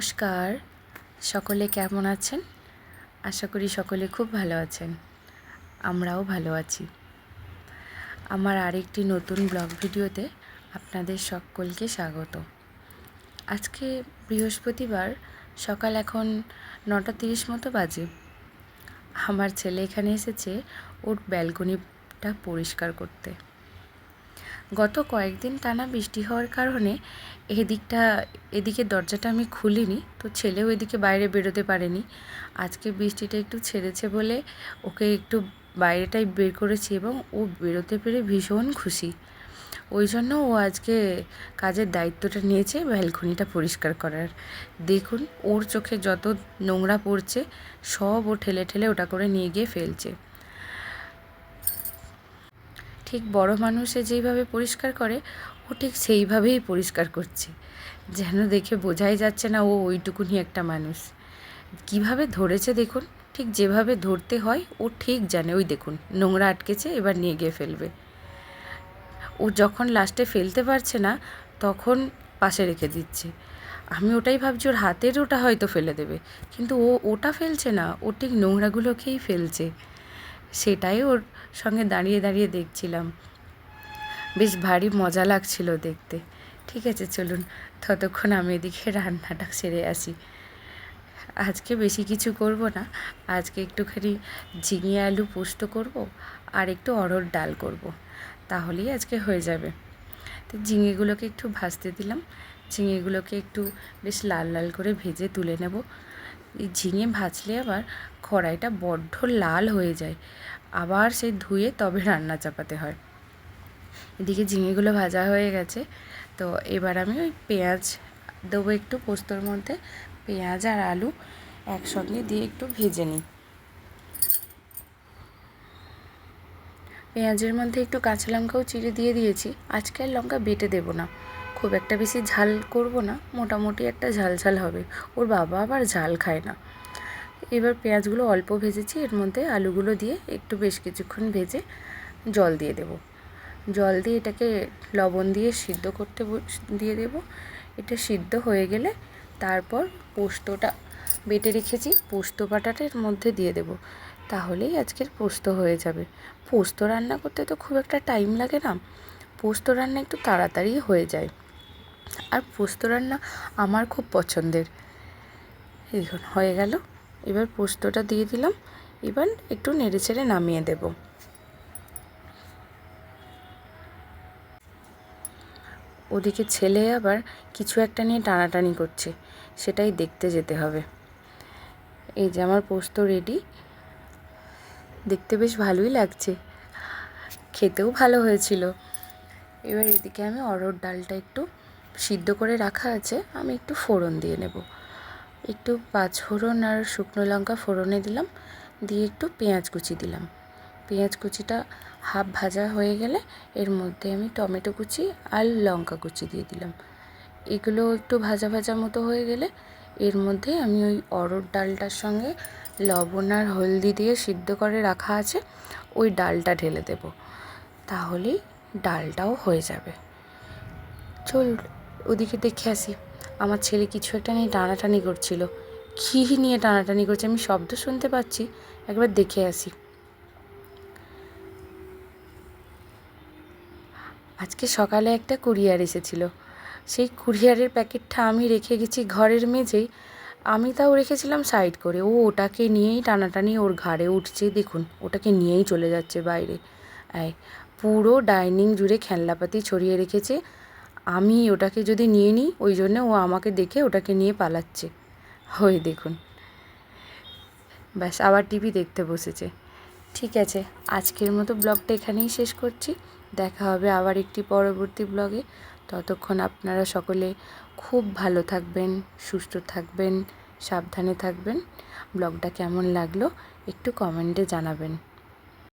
নমস্কার, সকলে কেমন আছেন? আশা করি সকলে খুব ভালো আছেন। আমরাও ভালো আছি। আমার আরেকটি নতুন ব্লগ ভিডিওতে আপনাদের সকলকে স্বাগত। আজকে বৃহস্পতিবার, সকাল এখন 9:30 মতো বাজে। আমার ছেলে এখানে এসেছে ওর ব্যালকনিটা পরিষ্কার করতে। গত কয়েকদিন টানা বৃষ্টি হওয়ার কারণে এদিকে দরজাটা আমি খুলিনি, তো ছেলেও এদিকে বাইরে বেরোতে পারেনি। আজকে বৃষ্টিটা একটু ছেড়েছে বলে ওকে একটু বাইরেটাই বের করেছি এবং ও বেরোতে পেরে ভীষণ খুশি। ওই জন্য ও আজকে কাজের দায়িত্বটা নিয়েছে ব্যালকনিটা পরিষ্কার করার। দেখুন, ওর চোখে যত নোংরা পড়ছে সব ও ঠেলে ঠেলে ওটা করে নিয়ে গিয়ে ফেলছে। ঠিক বড় মানুষে যেইভাবে পরিষ্কার করে ও ঠিক সেইভাবেই পরিষ্কার করছে, যেন দেখে বোঝাই যাচ্ছে না ও ওইটুকুনি একটা মানুষ। কিভাবে ধরেছে দেখুন, ঠিক যেভাবে ধরতে হয় ও ঠিক জানে। ওই দেখুন, নোংরা আটকেছে, এবার নিয়ে গিয়ে ফেলবে। ও যখন লাস্টে ফেলতে পারছে না তখন পাশে রেখে দিচ্ছে। আমি ওটাই ভাবছি ওর হাতের ওটা হয়তো ফেলে দেবে, কিন্তু ও ওটা ফেলছে না, ও ঠিক নোংরাগুলোকেই ফেলছে। সেটাই ওর সঙ্গে দাঁড়িয়ে দাঁড়িয়ে দেখছিলাম। বেশ ভারী মজা লাগছিল দেখতে। ঠিক আছে, চলুন ততক্ষণ আমি এদিকে রান্নাটা সেরে আসি। আজকে বেশি কিছু করব না, আজকে একটুখানি ঝিঙে আলু পোস্ত করব আর একটু অড়হর ডাল করব, তাহলেই আজকে হয়ে যাবে। তো ঝিঙেগুলোকে একটু ভাজতে দিলাম। ঝিঙেগুলোকে একটু বেশ লাল লাল করে ভেজে তুলে নেব। এই ঝিঙে ভাজলে আবার কড়াইটা বড্ড লাল হয়ে যায়, আবার সেই ধুয়ে তবে রান্না চাপাতে হয়। এদিকে ঝিঙেগুলো ভাজা হয়ে গেছে, তো এবার আমি ওই পেঁয়াজ দেবো একটু পোস্তর মধ্যে। পেঁয়াজ আর আলু একসঙ্গে দিয়ে একটু ভেজে নিই। পেঁয়াজের মধ্যে একটু কাঁচা লঙ্কাও চিড়ে দিয়ে দিয়েছি। আজকে আর লঙ্কা বেটে দেবো না, খুব একটা বেশি ঝাল করব না, মোটামুটি একটা ঝাল ঝাল হবে। ওর বাবা আবার ঝাল খায় না। এবার পেঁয়াজগুলো অল্প ভেজেছি, এর মধ্যে আলুগুলো দিয়ে একটু বেশ কিছুক্ষণ ভেজে জল দিয়ে দেবো। জল দিয়ে এটাকে লবণ দিয়ে সিদ্ধ করতে দিয়ে দেব। এটা সিদ্ধ হয়ে গেলে তারপর পোস্তটা বেটে রেখেছি, পোস্ত বাটাটা এর মধ্যে দিয়ে দেব। তাহলেই আজকের পোস্ত হয়ে যাবে। পোস্ত রান্না করতে তো খুব একটা টাইম লাগে না, পোস্ত রান্না একটু তাড়াতাড়ি হয়ে যায়। আর পোস্ত রান্না আমার খুব পছন্দের। এখন হয়ে গেল, এবার পোস্তটা দিয়ে দিলাম। এবার একটু নেড়ে ছেড়ে নামিয়ে দেব। ওদিকে ছেলে আবার কিছু একটা নিয়ে টানাটানি করছে, সেটাই দেখতে যেতে হবে। এই যে আমার পোস্ত রেডি, দেখতে বেশ ভালোই লাগছে, খেতেও ভালো হয়েছিল। এবার এদিকে আমি অড়হর ডালটা একটু সিদ্ধ করে রাখা আছে, আমি একটু ফোড়ন দিয়ে নেব। একটু পাঁচফোড়ন আর শুকনো লঙ্কা ফোড়নে দিলাম, দিয়ে একটু পেঁয়াজ কুচি দিলাম। পেঁয়াজ কুচিটা হাফ ভাজা হয়ে গেলে এর মধ্যে আমি টমেটো কুচি আর লঙ্কা কুচি দিয়ে দিলাম। এগুলো একটু ভাজা ভাজা মতো হয়ে গেলে এর মধ্যে আমি ওই অড়হর ডালটার সঙ্গে লবণ আর হলদি দিয়ে সিদ্ধ করে রাখা আছে ওই ডালটা ঢেলে দেব, তাহলেই ডালটাও হয়ে যাবে। চল ওদিকে দেখে আসি। আমার ছেলে কিছু একটা নিয়ে টানাটানি করছিল। কী নিয়ে টানাটানি করছে আমি শব্দ শুনতে পাচ্ছি, একবার দেখে আসি। আজকে সকালে একটা কুরিয়ার এসেছিলো, সেই কুরিয়ারের প্যাকেটটা আমি রেখে গেছি ঘরের মেঝেই। আমি তাও রেখেছিলাম সাইড করে, ও ওটাকে নিয়েই টানাটানি ওর ঘাড়ে উঠছে। দেখুন, ওটাকে নিয়েই চলে যাচ্ছে বাইরে। পুরো ডাইনিং জুড়ে খেলনাপাতি ছড়িয়ে রেখেছে। আমি ওটাকে যদি নিয়ে নিই, ওই জন্য ও আমাকে দেখে ওটাকে নিয়ে পালাচ্ছে। ওই দেখুন, ব্যাস আবার টিভি দেখতে বসেছে। ঠিক আছে, আজকের মতো ব্লগটা এখানেই শেষ করছি। দেখা হবে আবার একটি পরবর্তী ব্লগে। ততক্ষণ আপনারা সকলে খুব ভালো থাকবেন, সুস্থ থাকবেন, সাবধানে থাকবেন। ব্লগটা কেমন লাগলো একটু কমেন্টে জানাবেন।